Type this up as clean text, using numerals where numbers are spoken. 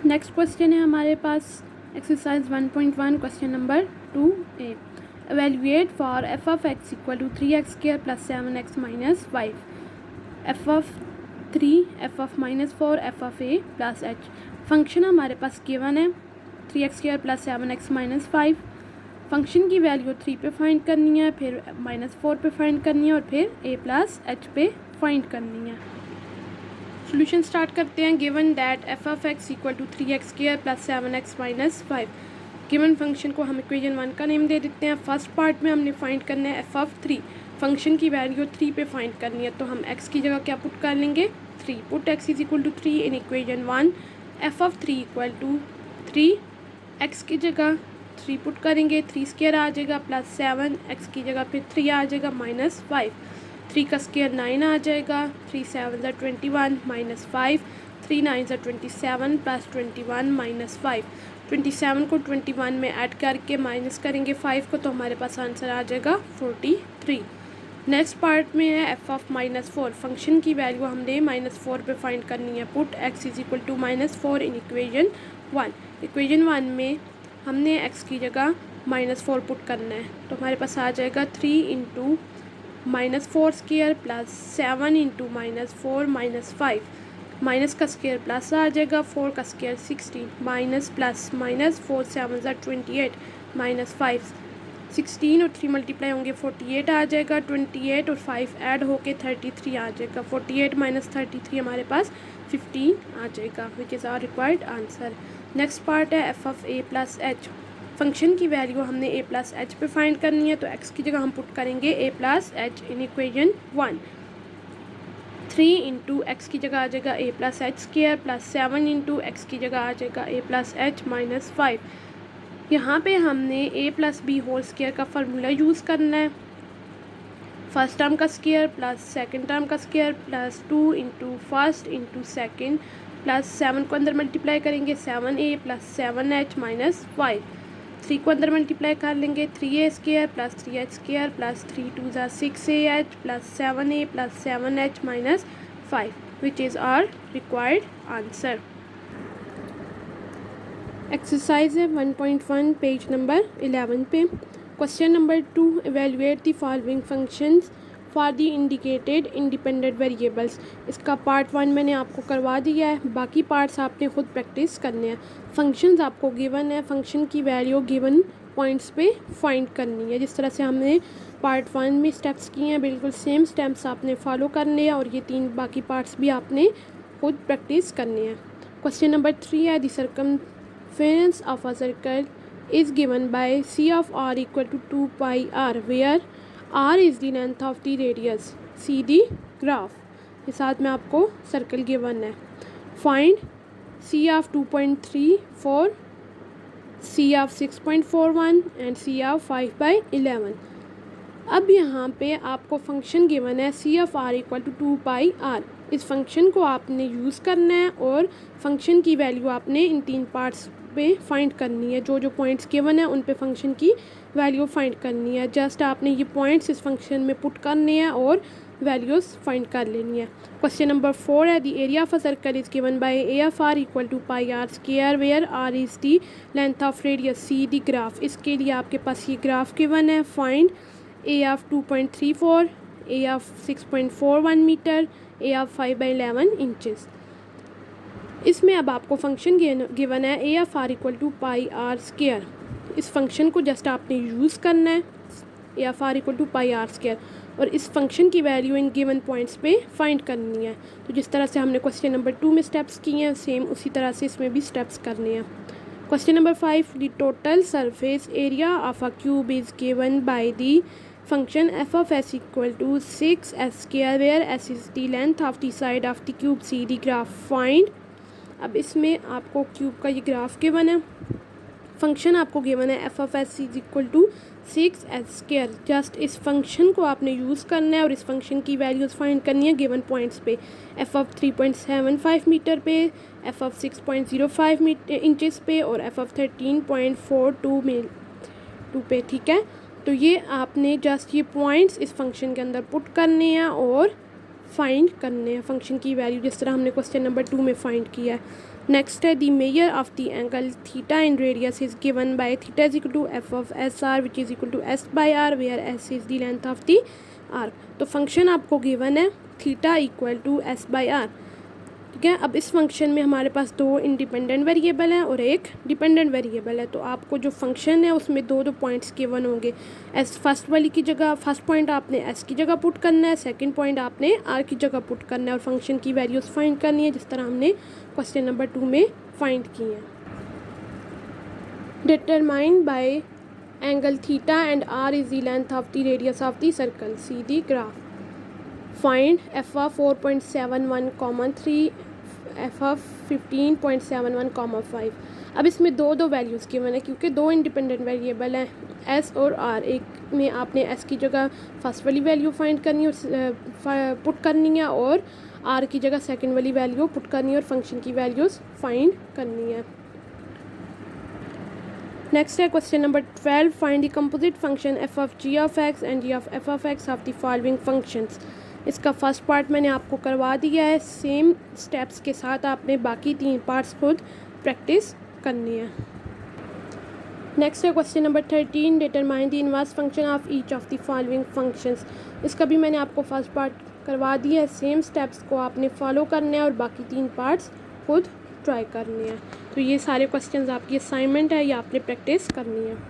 Next question है हमारे पास exercise 1.1 question number 2a। Evaluate for F of x equal to 3x² plus 7x minus 5 F of 3 F of -4 F of a plus h। Function हमारे पास given है 3x² plus 7x minus 5। Function की value 3 पे find करनी है, फिर -4 पे find करनी है और फिर a प्लस h पे फाइंड करनी है। सोल्यूशन स्टार्ट करते हैं। Given that f of x equal to 3x² plus 7x minus 5। Given function को हम इक्वेशन 1 का नेम दे देते हैं। फर्स्ट पार्ट में हमने फाइंड करना है एफ ऑफ 3। फंक्शन की वैल्यू 3 पे फाइंड करनी है, तो हम x की जगह क्या पुट कर लेंगे 3। Put x is equal to 3 in equation 1। F of 3 equal to 3, x की जगह 3 पुट करेंगे, 3² आ जाएगा प्लस 7, x की जगह फिर 3 आ जाएगा माइनस 5। 3 का स्क्वायर 9 आ जाएगा, 3 7 21 माइनस 5, 3 9 27 प्लस 21 माइनस 5। 27 को 21 में ऐड करके माइनस करेंगे 5 को, तो हमारे पास आंसर आ जाएगा 43। नेक्स्ट पार्ट में है एफ ऑफ -4। फंक्शन की वैल्यू हमने -4 पे फाइंड करनी है। Put x is equal to -4 in equation 1। Equation 1 में हमने x की जगह -4 पुट करना है, तो हमारे पास आ जाएगा 3 into -4² plus 7 into -4 minus 5। Minus का स्क्वायर प्लस आ जाएगा, 4 का square 16 minus plus minus 4 7 28 minus 5। 16 और 3 मल्टीप्लाई होंगे 48 आ जाएगा। 28 और 5 ऐड होके 33 आ जाएगा। 48 माइनस 33 हमारे पास 15 आ जाएगा, which is our required answer. Next part है F of a plus h। Function की वैल्यू हमने a प्लस एच पे फाइंड करनी है, तो x की जगह हम पुट करेंगे a plus H in equation 1। 3 into x की जगह आ जाएगा a plus H square plus 7 into x की जगह आ जाएगा a प्लस एच माइनस 5। यहाँ पे हमने a plus b whole square का फार्मूला यूज़ करना है। फर्स्ट टर्म का स्क्वायर प्लस सेकंड टर्म का square plus 2 into first into second plus 7 को अंदर मल्टीप्लाई करेंगे 7a प्लस 7h माइनस 5। 3 को अंदर मल्टीप्लाई कर लेंगे 3a² plus 3h² plus 3 2 6ah plus 7a plus 7h minus 5, which is our required answer. Exercise है 1.1 page number 11 पे। Question number 2, evaluate the following functions for the indicated independent variables. इसका part 1 मैंने आपको करवा दिया है, बाकी पार्ट्स आपने खुद प्रैक्टिस करने हैं। फंक्शंस आपको गिवन है, फंक्शन की वैल्यू गिवन पॉइंट्स पे फाइंड करनी है। जिस तरह से हमने पार्ट 1 में स्टेप्स किए हैं, बिल्कुल सेम स्टेप्स आपने फॉलो करने हैं, और ये 3 बाकी पार्ट्स भी आपने खुद प्रैक्टिस करने हैं। क्वेश्चन नंबर 3 है, the circumference of a circle is given by c of r equal to 2 pi r, where r is the length of the radius। see the graph। के साथ में आपको सर्कल गिवन है। Find c of 2.34, c of 6.41 and c of 5/11। अब यहाँ पे आपको function given है c of r equal to 2 pi r। इस फंक्शन को आपने यूज़ करना है और फंक्शन की वैल्यू आपने इन 3 पार्ट्स पे फाइंड करनी है। जो जो पॉइंट्स गिवन है उन पे फंक्शन की वैल्यू फाइंड करनी है। जस्ट आपने ये पॉइंट्स इस फंक्शन में पुट करने हैं और वैल्यूज़ फाइंड कर लेनी है। क्वेश्चन नंबर 4 है, the area of a circle is given by a of r equal to pi r square, where r is the length of radius. See the graph. इसके लिए आपके पास ये ग्राफ गिवन है। Find a of 2.34, a of 6.41 metre, a of 5/11 inches. इसमें अब आपको function given है a of r equal to pi r square. इस फंक्शन को जस्ट आपने यूज़ करना है, a of r equal to pi r square, और इस फंक्शन की वैल्यू इन गिवन पॉइंट्स पे फाइंड करनी है। तो जिस तरह से हमने क्वेश्चन नंबर 2 में स्टेप्स किए हैं, सेम उसी तरह से इसमें भी स्टेप्स करने हैं। Question number 5, the total surface area of a cube is given by the function f of s equal to 6s square, where s is the length of the side of the cube। see the graph। find। अब इसमें आपको cube का ये graph given है। Function आपको given है f of s is equal to 6s square. Just इस function को आपने यूज़ करना है और इस फंक्शन की वैल्यूज़ फाइंड करनी है गिवन पॉइंट्स पे। f of 3.75 मीटर पे, f of 6.05 इंचेस पे, और f of 13.42 पे। ठीक है, तो ये आपने जस्ट ये पॉइंट्स इस फंक्शन के अंदर पुट करने हैं और फाइंड करने हैं फंक्शन की वैल्यू, जिस तरह हमने क्वेश्चन नंबर 2 में फाइंड किया है। नेक्स्ट है the measure of the angle theta in radius is given by theta is equal to f of s r which is equal to s by r where s is the length of the arc. तो function आपको given है theta equal to s by r, ठीक है। अब इस function में हमारे पास दो इंडिपेंडेंट वेरिएबल हैं और एक डिपेंडेंट वेरिएबल है। तो आपको जो फंक्शन है उसमें दो पॉइंट्स गिवन होंगे। एस फर्स्ट वाली की जगह फर्स्ट पॉइंट आपने एस की जगह पुट करना है, सेकंड पॉइंट आपने आर की जगह पुट करना है और फंक्शन की वैल्यूज़ फाइंड करनी है जिस तरह हमने क्वेश्चन नंबर 2 में फाइंड की हैं। Determine by angle theta and r is the length of the radius of the circle, see the graph. Find f of 4.71, 3 F of 15.71, 5। अब इसमें दो वैल्यूज़ गिवन है क्योंकि दो इंडिपेंडेंट वेरिएबल हैं एस और आर। एक में आपने एस की जगह फर्स्ट वाली वैल्यू फाइंड करनी है पुट करनी है और आर की जगह सेकंड वाली वैल्यू पुट करनी है और फंक्शन की वैल्यूज़ फाइंड करनी है। नेक्स्ट है question number 12, find the composite function f of g of x and g of f of x of the following functions. इसका फर्स्ट पार्ट मैंने आपको करवा दिया है, सेम स्टेप्स के साथ आपने बाकी 3 पार्ट्स खुद प्रैक्टिस करनी है। नेक्स्ट है question number 13, determine the inverse function of each of the following functions. इसका भी मैंने आपको फर्स्ट पार्ट करवा दिया है, सेम स्टेप्स को आपने फॉलो करने हैं और बाकी 3 पार्ट्स खुद ट्राई करने हैं। तो ये सारे क्वेश्चंस आपकी असाइनमेंट है, ये आपने प्रैक्टिस करनी है।